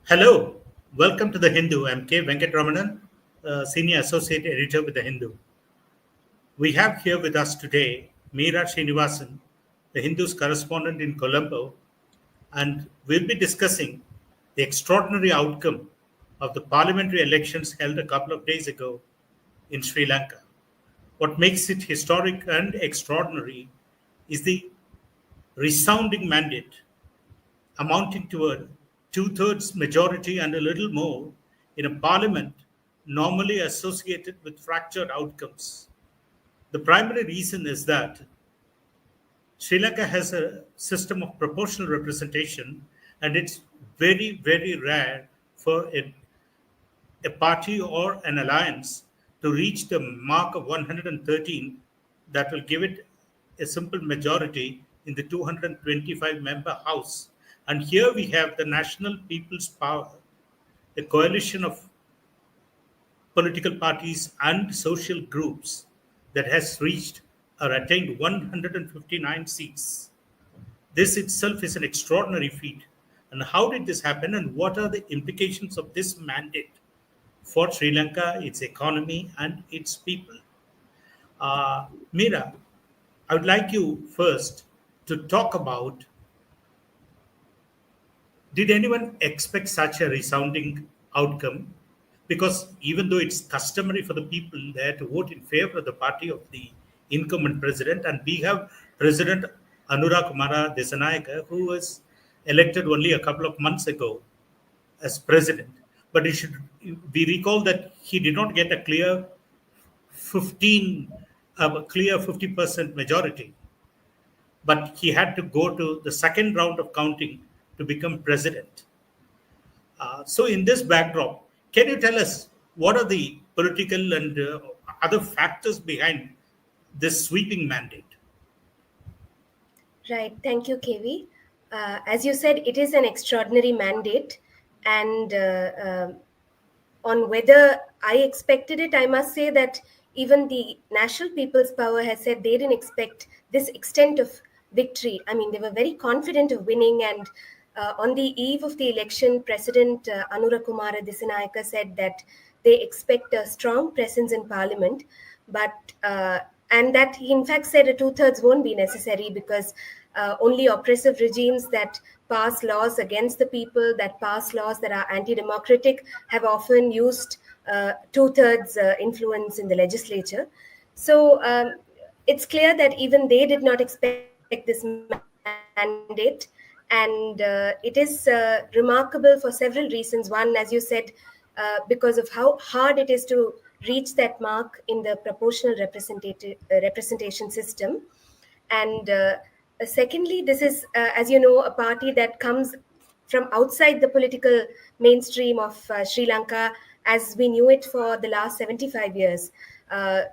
Hello, welcome to The Hindu. I'm K. Venkataramanan, Senior Associate Editor with The Hindu. We have here with us today Meera Srinivasan, The Hindu's correspondent in Colombo, and we'll be discussing the extraordinary outcome of the parliamentary elections held a couple of days ago in Sri Lanka. What makes it historic and extraordinary is the resounding mandate amounting to a two-thirds majority and a little more in a parliament normally associated with fractured outcomes. The primary reason is that Sri Lanka has a system of proportional representation, and it's very, very rare for a party or an alliance to reach the mark of 113 that will give it a simple majority in the 225 member House. And here we have the National People's Power, a coalition of political parties and social groups that has reached or attained 159 seats. This itself is an extraordinary feat. And how did this happen, and what are the implications of this mandate for Sri Lanka, its economy, and its people? Meera, I would like you first to talk about, did anyone expect such a resounding outcome? Because even though it's customary for the people there to vote in favor of the party of the incumbent president, and we have President Anura Kumara Dissanayake, who was elected only a couple of months ago as president. But we recall that he did not get a clear 50% majority, but he had to go to the second round of counting to become president. So in this backdrop, can you tell us what are the political and other factors behind this sweeping mandate? Right. Thank you, KV. As you said, it is an extraordinary mandate. And on whether I expected it, I must say that even the National People's Power has said they didn't expect this extent of victory. I mean, they were very confident of winning. And on the eve of the election, President Anura Kumara Dissanayake said that they expect a strong presence in Parliament, and that he in fact said a two-thirds won't be necessary because only oppressive regimes that pass laws against the people, that pass laws that are anti-democratic, have often used two-thirds influence in the legislature. So it's clear that even they did not expect this mandate. And it is remarkable for several reasons. One, as you said, because of how hard it is to reach that mark in the proportional representation system. And secondly, this is, as you know, a party that comes from outside the political mainstream of Sri Lanka as we knew it for the last 75 years.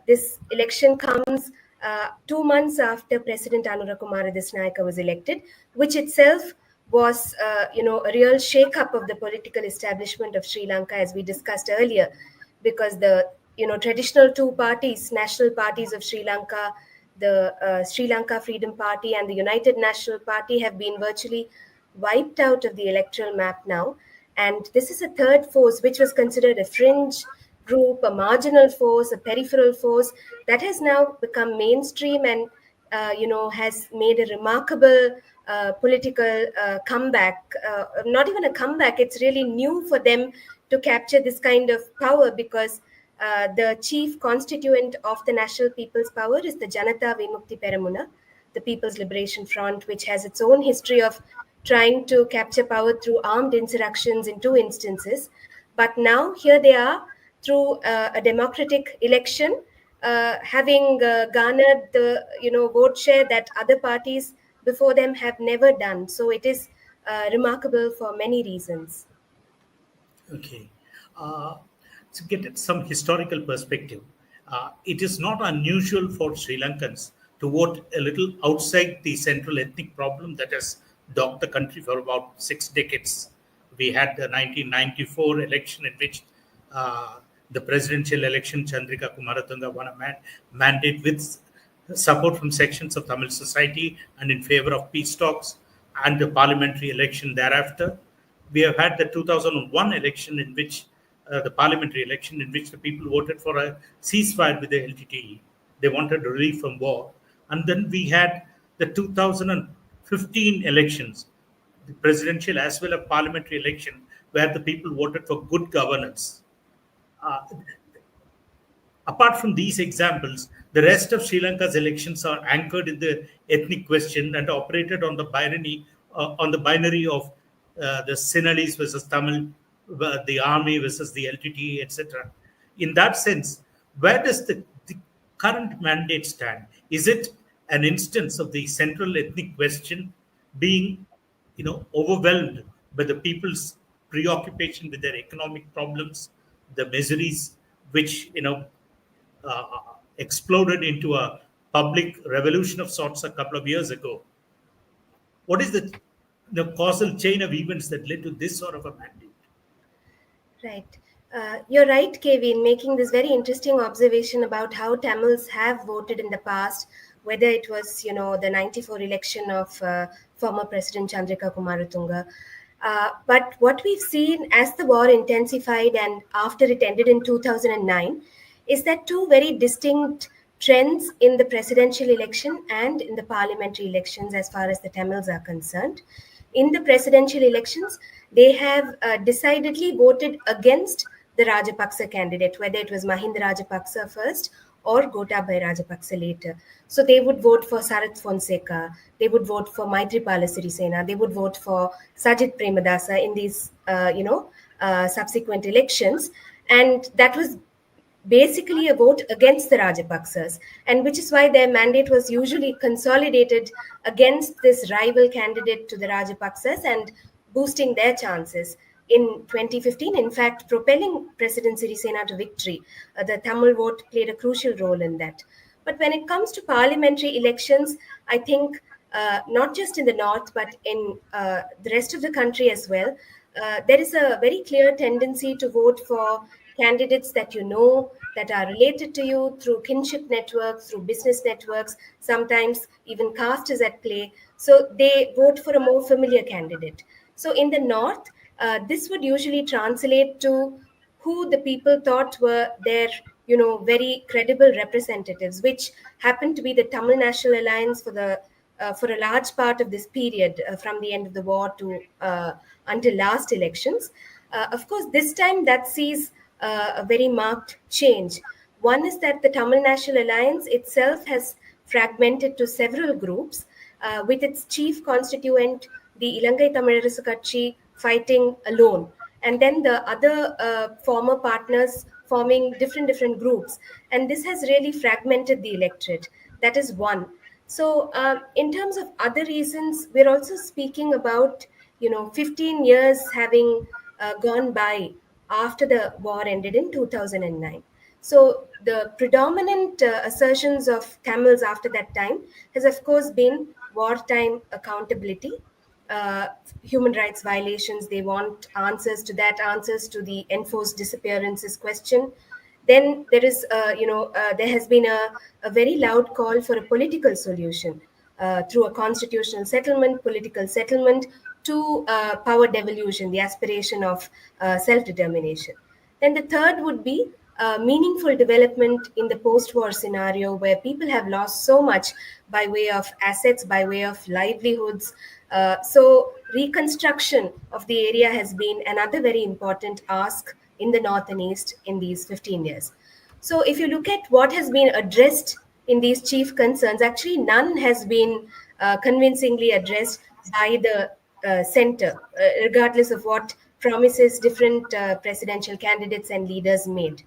This election comes 2 months after President Anura Kumara Dissanayake was elected, which itself was, a real shake-up of the political establishment of Sri Lanka, as we discussed earlier, because the, traditional two parties, national parties of Sri Lanka, the Sri Lanka Freedom Party and the United National Party, have been virtually wiped out of the electoral map now. And this is a third force, which was considered a fringe group, a marginal force, a peripheral force, that has now become mainstream and, has made a remarkable political comeback. Not even a comeback, it's really new for them to capture this kind of power, because the chief constituent of the National People's Power is the Janata Vimukti Peramuna, the People's Liberation Front, which has its own history of trying to capture power through armed insurrections in 2 instances. But now here they are through a democratic election, having garnered the vote share that other parties before them have never done. So it is remarkable for many reasons. Okay. To get some historical perspective, it is not unusual for Sri Lankans to vote a little outside the central ethnic problem that has dogged the country for about 6 decades. We had the 1994 election in which the presidential election, Chandrika Kumaratunga won a mandate with support from sections of Tamil society and in favor of peace talks, and the parliamentary election thereafter. We have had the 2001 election in which the parliamentary election in which the people voted for a ceasefire with the LTTE. They wanted relief from war. And then we had the 2015 elections, the presidential as well as parliamentary election, where the people voted for good governance. Uh, Apart from these examples, the rest of Sri Lanka's elections are anchored in the ethnic question and operated on the binary of the Sinhalese versus Tamil, the army versus the LTT, etc. In that sense, where does the current mandate stand? Is it an instance of the central ethnic question being, overwhelmed by the people's preoccupation with their economic problems, the miseries which uh, exploded into a public revolution of sorts a couple of years ago? What is the causal chain of events that led to this sort of a mandate? Right. You're right, KV, in making this very interesting observation about how Tamils have voted in the past, whether it was, the 94 election of former President Chandrika Kumaratunga. But what we've seen as the war intensified and after it ended in 2009 is that two very distinct trends in the presidential election and in the parliamentary elections as far as the Tamils are concerned. In the presidential elections, they have decidedly voted against the Rajapaksa candidate, whether it was Mahinda Rajapaksa first or Gotabaya Rajapaksa later. So they would vote for Sarath Fonseca, they would vote for Maithripala Sirisena, they would vote for Sajith Premadasa in these, subsequent elections. And that was basically a vote against the Rajapaksas, and which is why their mandate was usually consolidated against this rival candidate to the Rajapaksas and boosting their chances. In 2015, in fact, propelling President Sirisena to victory, the Tamil vote played a crucial role in that. But when it comes to parliamentary elections, I think not just in the north, but in the rest of the country as well, there is a very clear tendency to vote for candidates that you know, that are related to you through kinship networks, through business networks, sometimes even caste is at play. So they vote for a more familiar candidate. So in the north, this would usually translate to who the people thought were their, very credible representatives, which happened to be the Tamil National Alliance for a large part of this period, from the end of the war to until last elections. Of course, this time that sees a very marked change. One is that the Tamil National Alliance itself has fragmented to several groups, with its chief constituent, the Ilangai Tamilarasu Katchi, fighting alone, and then the other former partners forming different groups, and this has really fragmented the electorate. That is one. So, in terms of other reasons, we're also speaking about 15 years having gone by after the war ended in 2009. So the predominant assertions of Tamils after that time has, of course, been wartime accountability, uh, human rights violations. They want answers to that, answers to the enforced disappearances question. Then there is, there has been a very loud call for a political solution through a constitutional settlement, political settlement, to power devolution, the aspiration of self determination. Then the third would be meaningful development in the post war scenario where people have lost so much by way of assets, by way of livelihoods. So, reconstruction of the area has been another very important ask in the north and east in these 15 years. So, if you look at what has been addressed in these chief concerns, actually none has been convincingly addressed by the center, regardless of what promises different presidential candidates and leaders made.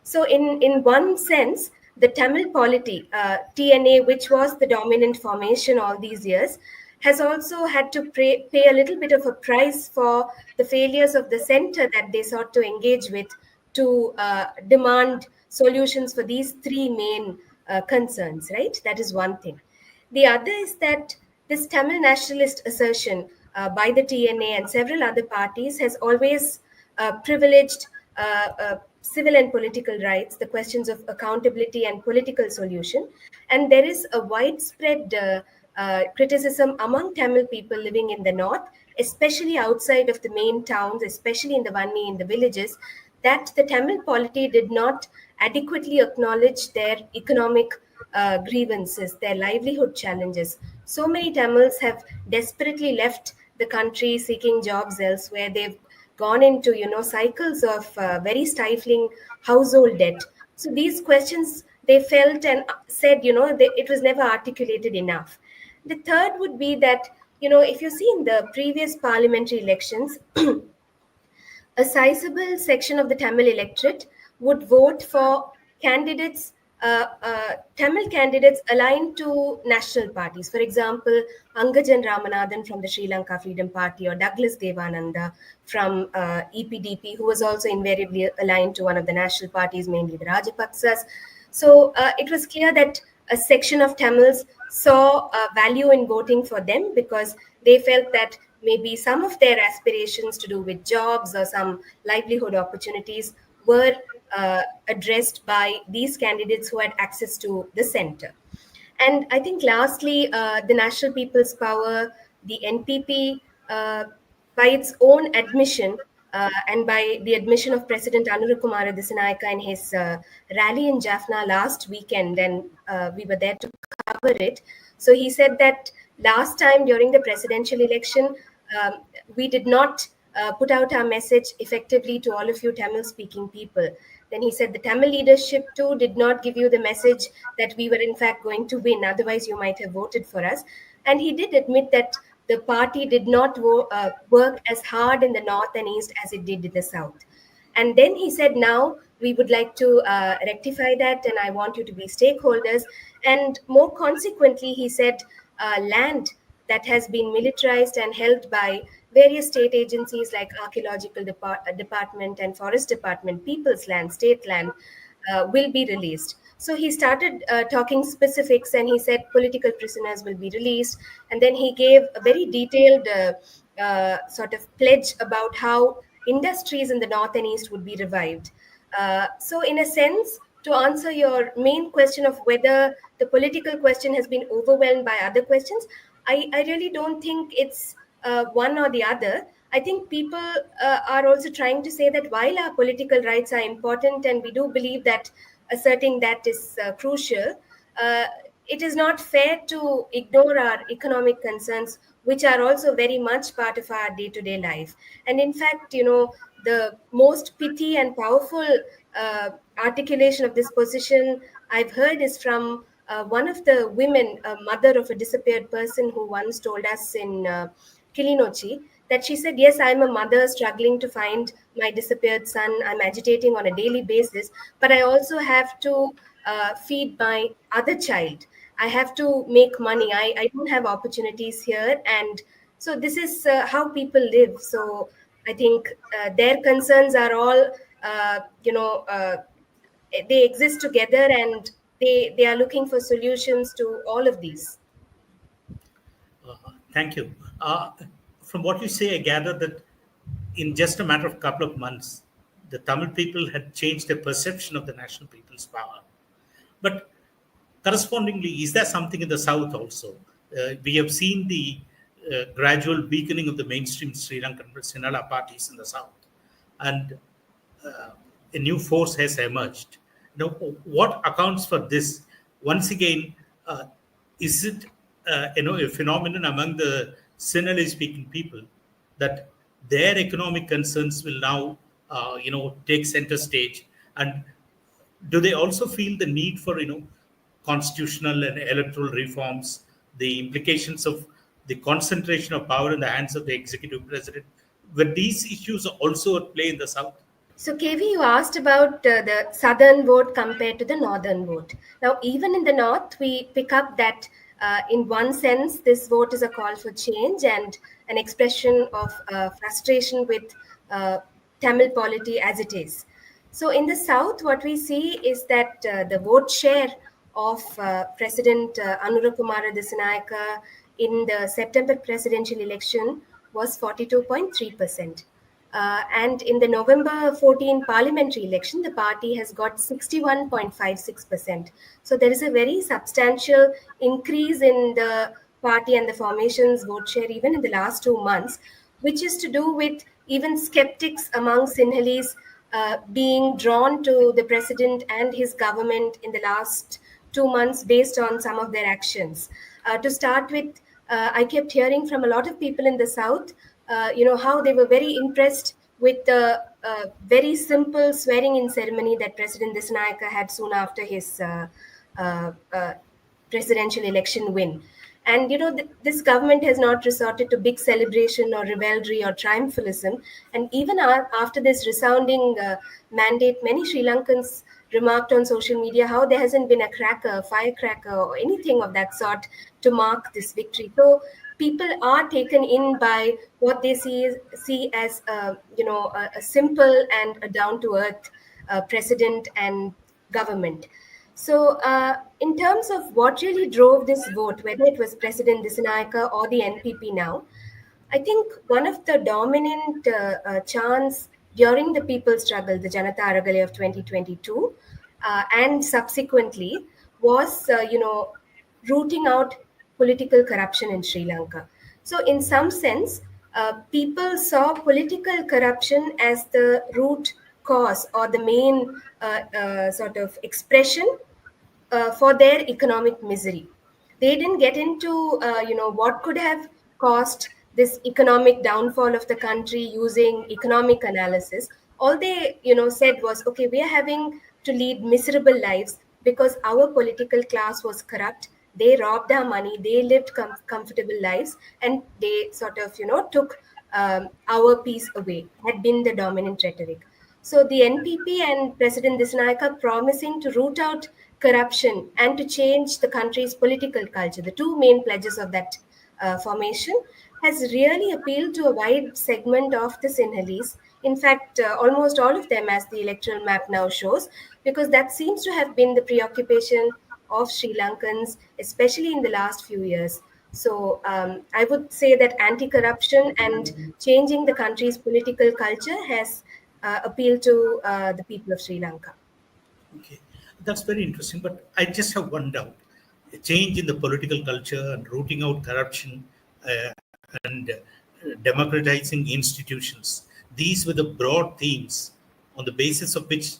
So, in one sense, the Tamil polity, TNA, which was the dominant formation all these years, has also had to pay a little bit of a price for the failures of the center that they sought to engage with to demand solutions for these three main concerns, right? That is one thing. The other is that this Tamil nationalist assertion by the TNA and several other parties has always privileged civil and political rights, the questions of accountability and political solution. And there is a widespread criticism among Tamil people living in the north especially outside of the main towns, especially in the Vanni, in the villages, that the Tamil polity did not adequately acknowledge their economic grievances, their livelihood challenges. So many Tamils have desperately left the country seeking jobs elsewhere. They've gone into cycles of very stifling household debt. So these questions they felt and said it was never articulated enough. The third would be that if you see in the previous parliamentary elections, a sizable section of the Tamil electorate would vote for candidates, Tamil candidates aligned to national parties. For example, Angajan Ramanathan from the Sri Lanka Freedom Party, or Douglas Devananda from EPDP, who was also invariably aligned to one of the national parties, mainly the Rajapaksas. So it was clear that a section of Tamils saw value in voting for them because they felt that maybe some of their aspirations to do with jobs or some livelihood opportunities were addressed by these candidates who had access to the center. And I think lastly, the National People's Power, the NPP, by its own admission and by the admission of President Anura Kumara Dissanayake in his rally in Jaffna last weekend, and we were there to cover it. So he said that last time during the presidential election, we did not put out our message effectively to all of you Tamil speaking people. Then he said the Tamil leadership too did not give you the message that we were in fact going to win, otherwise you might have voted for us. And he did admit that the party did not work as hard in the north and east as it did in the south. And then he said, now we would like to rectify that, and I want you to be stakeholders. And more consequently, he said, land that has been militarized and held by various state agencies like Archaeological Department and Forest Department, People's Land, State Land, will be released. So he started talking specifics, and he said political prisoners will be released. And then he gave a very detailed sort of pledge about how industries in the north and east would be revived. So in a sense, to answer your main question of whether the political question has been overwhelmed by other questions, I really don't think it's one or the other. I think people are also trying to say that while our political rights are important and we do believe that asserting that is crucial, it is not fair to ignore our economic concerns, which are also very much part of our day-to-day life. And in fact, the most pithy and powerful articulation of this position I've heard is from one of the women, a mother of a disappeared person, who once told us in Kilinochi that she said, yes, I'm a mother struggling to find my disappeared son. I'm agitating on a daily basis, but I also have to feed my other child. I have to make money. I don't have opportunities here. And so this is how people live. So I think their concerns are all, they exist together, and they are looking for solutions to all of these. Thank you. From what you say, I gather that in just a matter of couple of months, the Tamil people had changed their perception of the national people's power. But correspondingly, is there something in the south also? We have seen the gradual weakening of the mainstream Sri Lankan Sinhala parties in the south, and a new force has emerged. What accounts for this? Once again, is it a phenomenon among the Sinhalese speaking people that their economic concerns will now take center stage, and do they also feel the need for constitutional and electoral reforms, the implications of the concentration of power in the hands of the executive president? Were these issues also at play in the south? So, KV, you asked about the southern vote compared to the northern vote. Now, even in the north, we pick up that in one sense, this vote is a call for change and an expression of frustration with Tamil polity as it is. So, in the south, what we see is that the vote share of President Anura Kumara Dissanayake in the September presidential election was 42.3%. And in the November 14 parliamentary election, the party has got 61.56%. So there is a very substantial increase in the party and the formation's vote share even in the last 2 months, which is to do with even skeptics among Sinhalese being drawn to the president and his government in the last 2 months based on some of their actions. To start with, I kept hearing from a lot of people in the South, how they were very impressed with the very simple swearing-in ceremony that President Dissanayake had soon after his uh, uh, presidential election win. And this government has not resorted to big celebration or revelry or triumphalism. And even after this resounding mandate, many Sri Lankans remarked on social media how there hasn't been a cracker, firecracker, or anything of that sort to mark this victory. So people are taken in by what they see as a simple and a down to earth president and government. So, in terms of what really drove this vote, whether it was President Dissanayake or the NPP now, I think one of the dominant chants during the people's struggle, the Janata Aragale of 2022, and subsequently was, rooting out political corruption in Sri Lanka. So, in some sense, people saw political corruption as the root cause or the main sort of expression for their economic misery. They didn't get into what could have caused this economic downfall of the country using economic analysis. All they said was, okay, we are having to lead miserable lives because our political class was corrupt. They robbed our money. They lived comfortable lives, and they sort of took our peace away. Had been the dominant rhetoric. So the NPP and President Dissanayake promising to root out corruption and to change the country's political culture, the two main pledges of that formation, has really appealed to a wide segment of the Sinhalese. In fact, almost all of them, as the electoral map now shows, because that seems to have been the preoccupation of Sri Lankans, especially in the last few years. So I would say that anti-corruption and changing the country's political culture has appealed to the people of Sri Lanka. Okay, that's very interesting. But I just have one doubt: a change in the political culture and rooting out corruption and democratizing institutions. These were the broad themes on the basis of which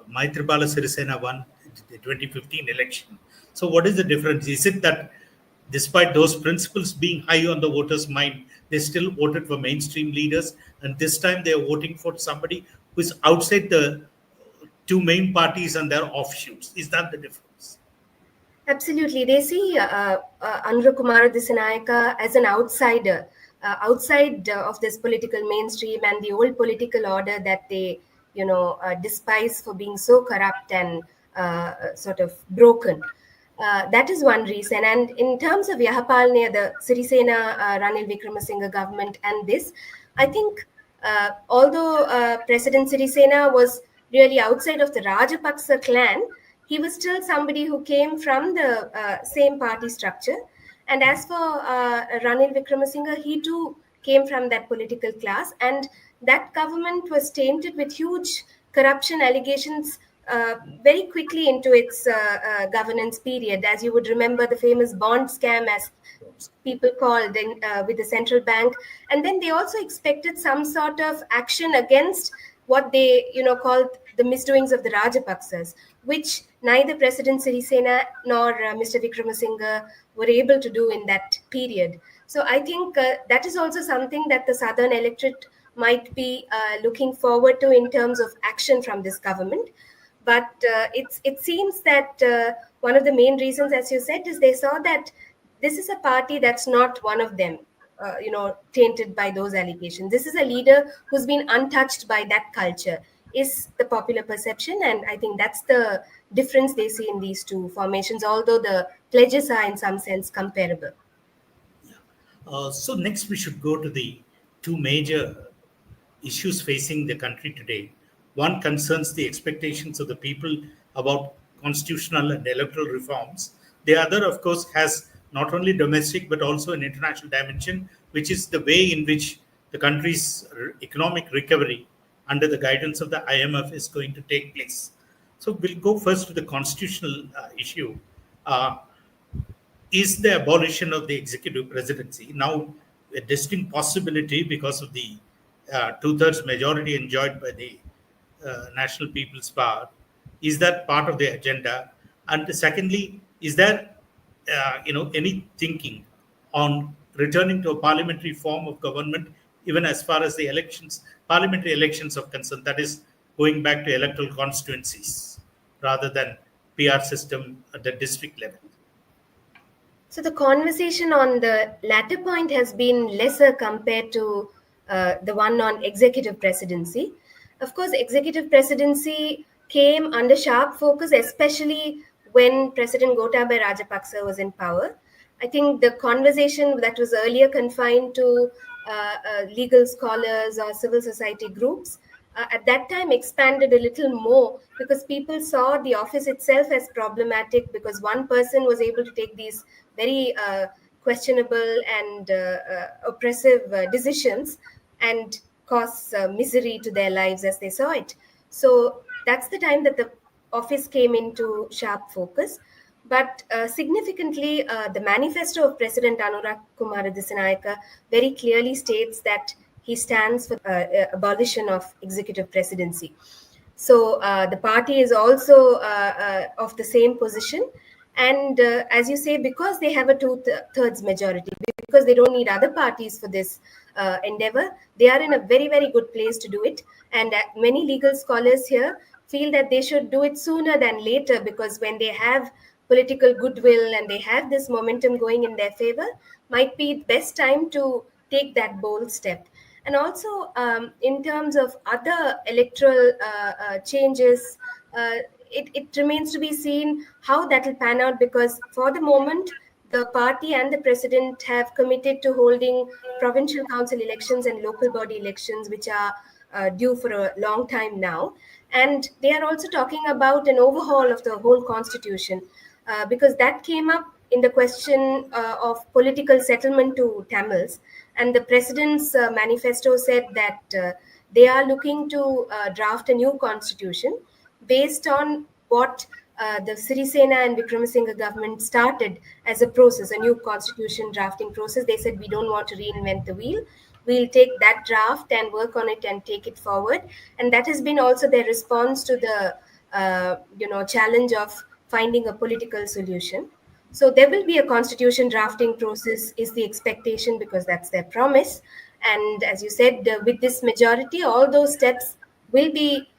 Maithripala Sirisena won the 2015 election. So, what is the difference? Is it that despite those principles being high on the voters' mind, they still voted for mainstream leaders, and this time they are voting for somebody who is outside the two main parties and their offshoots? Is that the difference? Absolutely. They see Anura Kumara Dissanayake as an outsider, outside of this political mainstream and the old political order that they, despise for being so corrupt and sort of broken. That is one reason. And in terms of Yahapalne, the Sirisena, Ranil Wickremesinghe government, and this, I think although President Sirisena was really outside of the Rajapaksa clan, he was still somebody who came from the same party structure. And as for Ranil Wickremesinghe, he too came from that political class. And that government was tainted with huge corruption allegations very quickly into its governance period. As you would remember, the famous bond scam, as people called with the central bank. And then they also expected some sort of action against what they called the misdoings of the Rajapaksas, which neither President Sirisena nor Mr. Wickremesinghe were able to do in that period. So I think that is also something that the southern electorate might be looking forward to in terms of action from this government. But it seems that one of the main reasons, as you said, is they saw that this is a party that's not one of them, tainted by those allegations. This is a leader who's been untouched by that culture, is the popular perception. And I think that's the difference they see in these two formations, although the pledges are in some sense comparable. So next we should go to the two major issues facing the country today. One concerns the expectations of the people about constitutional and electoral reforms. The other, of course, has not only domestic but also an international dimension, which is the way in which the country's economic recovery under the guidance of the IMF is going to take place. So we'll go first to the constitutional issue. Uh, is the abolition of the executive presidency. Now, a distinct possibility because of the two-thirds majority enjoyed by the National People's Power. Is that part of the agenda? And secondly, is there any thinking on returning to a parliamentary form of government, even as far as the elections, parliamentary elections are concerned? That is, going back to electoral constituencies rather than PR system at the district level. So the conversation on the latter point has been lesser compared to the one on executive presidency. Of course, executive presidency came under sharp focus, especially when President Gotabaya Rajapaksa was in power. I think the conversation that was earlier confined to legal scholars or civil society groups at that time expanded a little more because people saw the office itself as problematic because one person was able to take these very questionable and oppressive decisions and cause misery to their lives as they saw it. So that's the time that the office came into sharp focus. But significantly, the manifesto of President Anura Kumara Dissanayake very clearly states that he stands for abolition of executive presidency. So the party is also of the same position. And as you say, because they have a two-thirds majority, because they don't need other parties for this endeavor, they are in a very, very good place to do it. And many legal scholars here feel that they should do it sooner than later because when they have political goodwill and they have this momentum going in their favor, might be best time to take that bold step. And also, in terms of other electoral changes, it remains to be seen how that will pan out because for the moment, the party and the president have committed to holding provincial council elections and local body elections, which are due for a long time now. And they are also talking about an overhaul of the whole constitution because that came up in the question of political settlement to Tamils. And the president's manifesto said that they are looking to draft a new constitution based on what the Sirisena and Vikramasinghe government started as a process, a new constitution drafting process. They said, we don't want to reinvent the wheel. We'll take that draft and work on it and take it forward. And that has been also their response to the challenge of finding a political solution. So there will be a constitution drafting process is the expectation because that's their promise. And as you said, with this majority, all those steps will be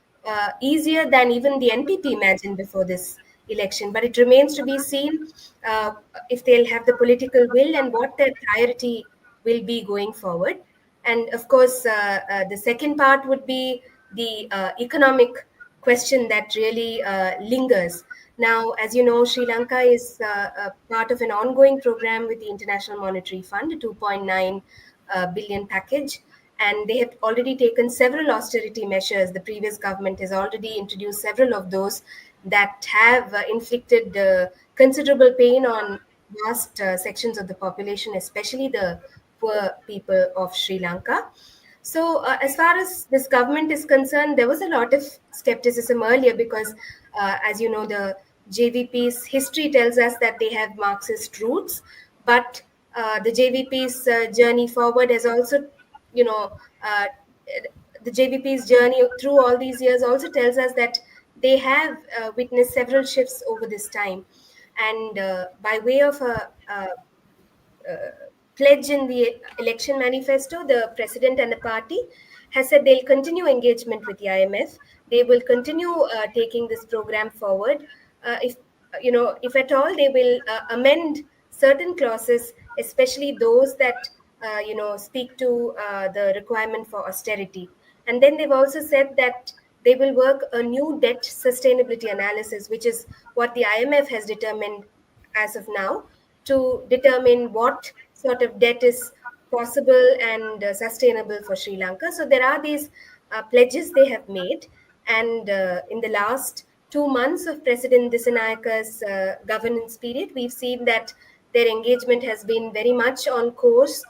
easier than even the NPP imagined before this election. But it remains to be seen if they'll have the political will and what their priority will be going forward. And of course, the second part would be the economic question that really lingers. Now, as you know, Sri Lanka is a part of an ongoing program with the International Monetary Fund, a 2.9 billion package, and they have already taken several austerity measures. The previous government has already introduced several of those that have inflicted considerable pain on vast sections of the population, especially the poor people of Sri Lanka. So, as far as this government is concerned, there was a lot of skepticism earlier because, as you know, the JVP's history tells us that they have Marxist roots, but the JVP's journey forward has also, the JVP's journey through all these years also tells us that they have witnessed several shifts over this time. And by way of a pledge in the election manifesto, the president and the party has said they'll continue engagement with the IMF. They will continue taking this program forward. If at all, they will amend certain clauses, especially those that speak to the requirement for austerity. And then they've also said that they will work a new debt sustainability analysis, which is what the IMF has determined as of now, to determine what sort of debt is possible and sustainable for Sri Lanka. So there are these pledges they have made. And in the last 2 months of President Disanayake's governance period, we've seen that their engagement has been very much on course.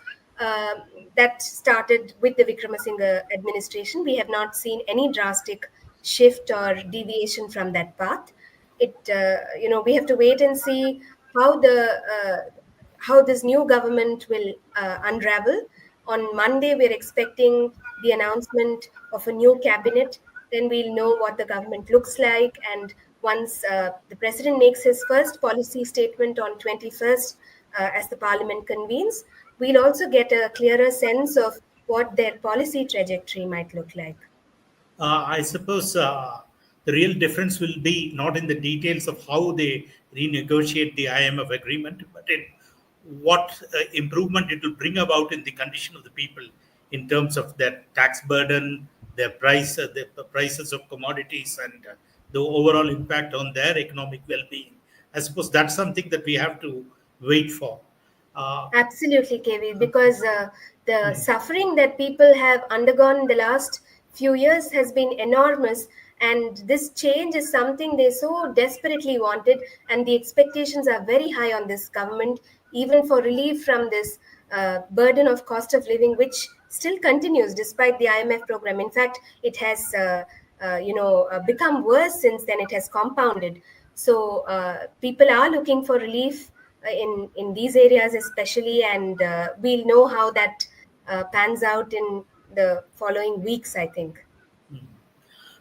That started with the Vikramasinghe administration. We have not seen any drastic shift or deviation from that path. We have to wait and see how how this new government will unravel. On Monday, we're expecting the announcement of a new cabinet. Then we'll know what the government looks like. And once the president makes his first policy statement on 21st, as the parliament convenes, we'll also get a clearer sense of what their policy trajectory might look like. I suppose the real difference will be not in the details of how they renegotiate the IMF agreement, but in what improvement it will bring about in the condition of the people in terms of their tax burden, the prices of commodities, and the overall impact on their economic well-being. I suppose that's something that we have to wait for. Uh, Absolutely, KV, because the suffering that people have undergone in the last few years has been enormous, and this change is something they so desperately wanted, and the expectations are very high on this government, even for relief from this burden of cost of living, which still continues despite the IMF program. In fact, it has become worse since then. It has compounded. So people are looking for relief in these areas especially, and we'll know how that pans out in the following weeks, I think.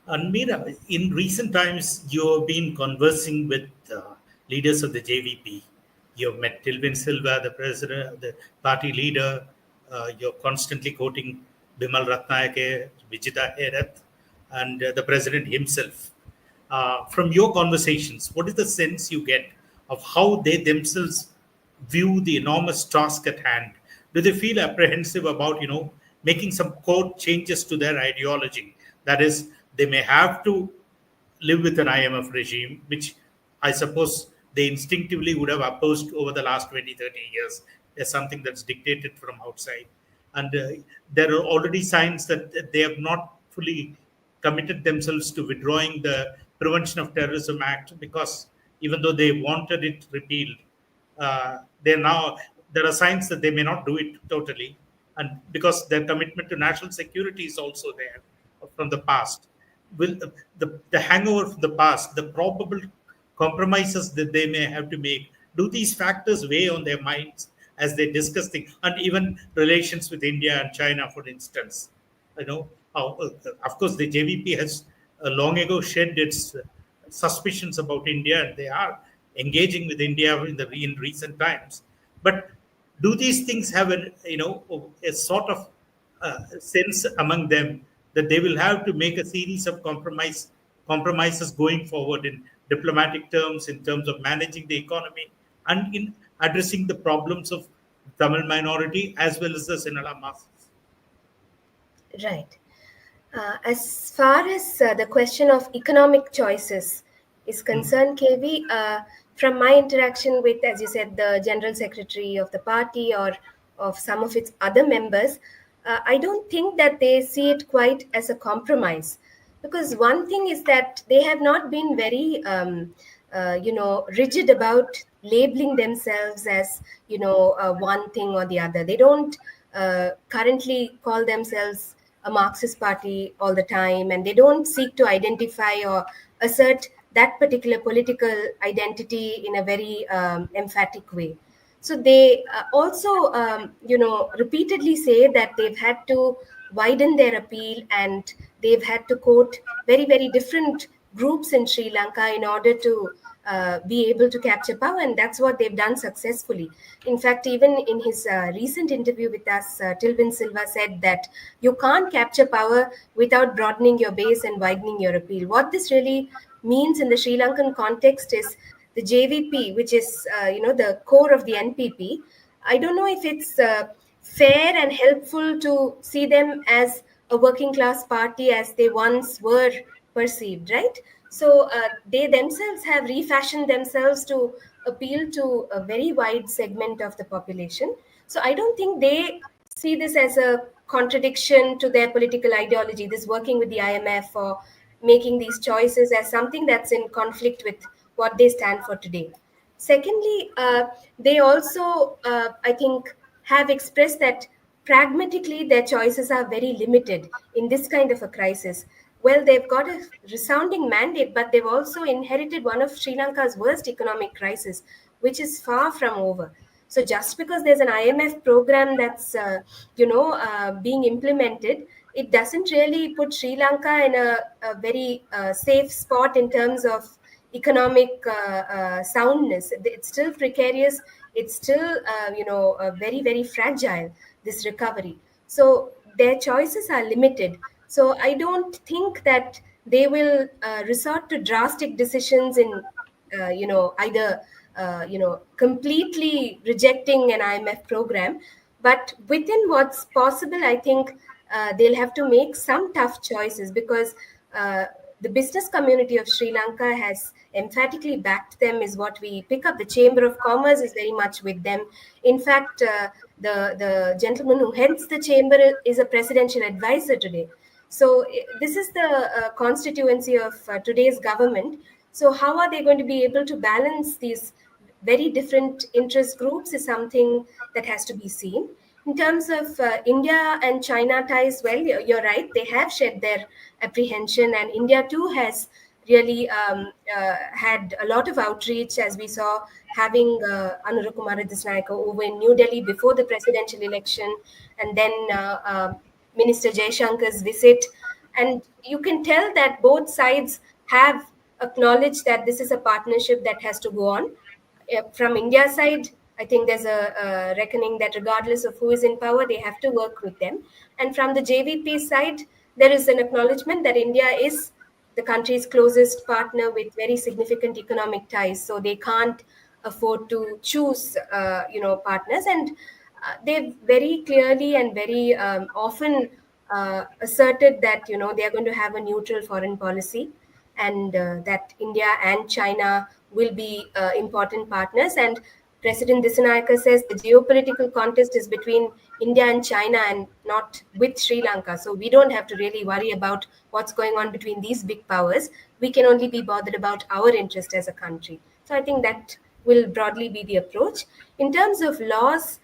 And Meera, in recent times, you've been conversing with leaders of the JVP. You've met Tilvin Silva, the president, the party leader. You're constantly quoting Bimal Ratnayake, Vijita Herath, and the president himself. From your conversations, what is the sense you get of how they themselves view the enormous task at hand? Do they feel apprehensive about, making some core changes to their ideology? That is, they may have to live with an IMF regime, which I suppose they instinctively would have opposed over the last 20, 30 years as something that's dictated from outside. And there are already signs that they have not fully committed themselves to withdrawing the Prevention of Terrorism Act, because even though they wanted it repealed, they now there are signs that they may not do it totally, and because their commitment to national security is also there from the past. Will the hangover from the past, the probable compromises that they may have to make, do these factors weigh on their minds as they discuss things, and even relations with India and China, for instance? You know, of course, the JVP has long ago shed its suspicions about India, and they are engaging with India in recent times. But do these things have a sort of sense among them that they will have to make a series of compromises going forward in diplomatic terms, in terms of managing the economy, and in addressing the problems of Tamil minority as well as the Sinhala masses? Right. As far as the question of economic choices is concerned, KV, from my interaction with, as you said, the general secretary of the party or of some of its other members, I don't think that they see it quite as a compromise. Because one thing is that they have not been very, rigid about labeling themselves as, one thing or the other. They don't currently call themselves a Marxist party all the time, and they don't seek to identify or assert that particular political identity in a very emphatic way. So they also, repeatedly say that they've had to widen their appeal, and they've had to quote very, very different groups in Sri Lanka in order to be able to capture power, and that's what they've done successfully. In fact, even in his recent interview with us, Tilvin Silva said that you can't capture power without broadening your base and widening your appeal. What this really means in the Sri Lankan context is the JVP, which is the core of the NPP. I don't know if it's fair and helpful to see them as a working class party as they once were perceived, right? So they themselves have refashioned themselves to appeal to a very wide segment of the population. So I don't think they see this as a contradiction to their political ideology, this working with the IMF or making these choices as something that's in conflict with what they stand for today. Secondly, they also, I think, have expressed that pragmatically their choices are very limited in this kind of a crisis. Well, they've got a resounding mandate, but they've also inherited one of Sri Lanka's worst economic crisis, which is far from over. So just because there's an IMF program that's being implemented, it doesn't really put Sri Lanka in a very safe spot in terms of economic soundness. It's still precarious. It's still very, very fragile, this recovery. So their choices are limited. So I don't think that they will resort to drastic decisions in either completely rejecting an IMF program, but within what's possible, I think they'll have to make some tough choices, because the business community of Sri Lanka has emphatically backed them, is what we pick up. The Chamber of Commerce is very much with them. In fact, the gentleman who heads the chamber is a presidential advisor today. So this is the constituency of today's government. So how are they going to be able to balance these very different interest groups is something that has to be seen. In terms of India and China ties, well, you're right. They have shared their apprehension, and India too has really had a lot of outreach, as we saw having Anura Kumara Dissanayake over in New Delhi before the presidential election, and then Minister Jaishankar's visit. And you can tell that both sides have acknowledged that this is a partnership that has to go on. From India's side, I think there's a reckoning that regardless of who is in power, they have to work with them. And from the JVP side, there is an acknowledgement that India is the country's closest partner with very significant economic ties. So they can't afford to choose, partners. And they've very clearly and very often asserted that, they are going to have a neutral foreign policy, and that India and China will be important partners. And President Dissanayake says the geopolitical contest is between India and China and not with Sri Lanka. So we don't have to really worry about what's going on between these big powers. We can only be bothered about our interest as a country. So I think that will broadly be the approach. In terms of laws,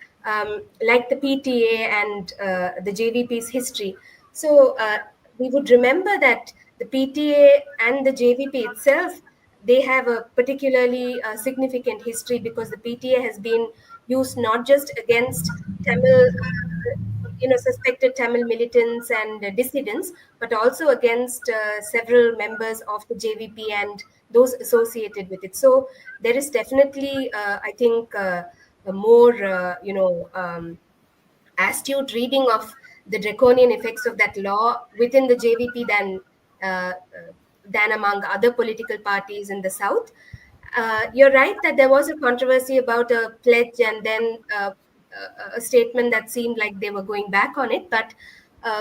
like the PTA and the JVP's history, so we would remember that the PTA and the JVP itself, they have a particularly significant history, because the PTA has been used not just against Tamil, suspected Tamil militants and dissidents, but also against several members of the JVP and those associated with it. So there is definitely, I think, a more, astute reading of the draconian effects of that law within the JVP than among other political parties in the South. You're right that there was a controversy about a pledge, and then a statement that seemed like they were going back on it. But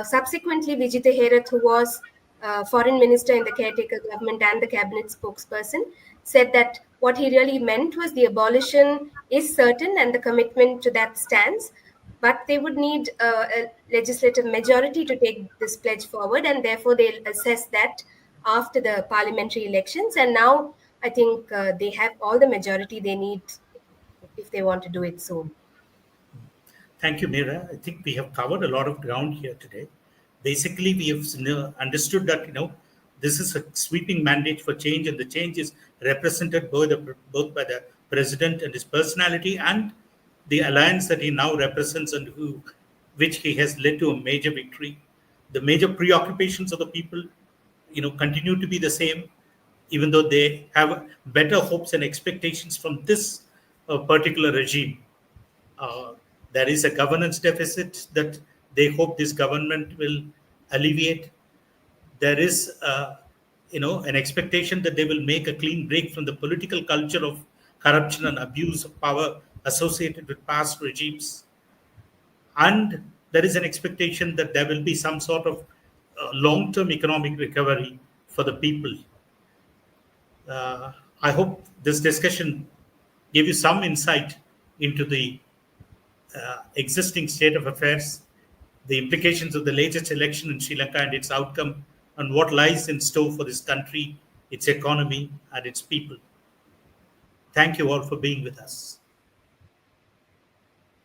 subsequently, Vijita Herath, who was foreign minister in the caretaker government and the cabinet spokesperson, said that what he really meant was the abolition is certain and the commitment to that stands, but they would need a legislative majority to take this pledge forward, and therefore they'll assess that after the parliamentary elections. And now I think they have all the majority they need if they want to do it soon. Thank you, Meera. I think we have covered a lot of ground here today. Basically, we have understood that this is a sweeping mandate for change, and the change is represented both by the president and his personality, and the alliance that he now represents, and which he has led to a major victory. The major preoccupations of the people, continue to be the same, even though they have better hopes and expectations from this particular regime. There is a governance deficit that they hope this government will alleviate. There is, an expectation that they will make a clean break from the political culture of corruption and abuse of power associated with past regimes. And there is an expectation that there will be some sort of long-term economic recovery for the people. I hope this discussion gave you some insight into the existing state of affairs, the implications of the latest election in Sri Lanka and its outcome, and what lies in store for this country, its economy, and its people. Thank you all for being with us.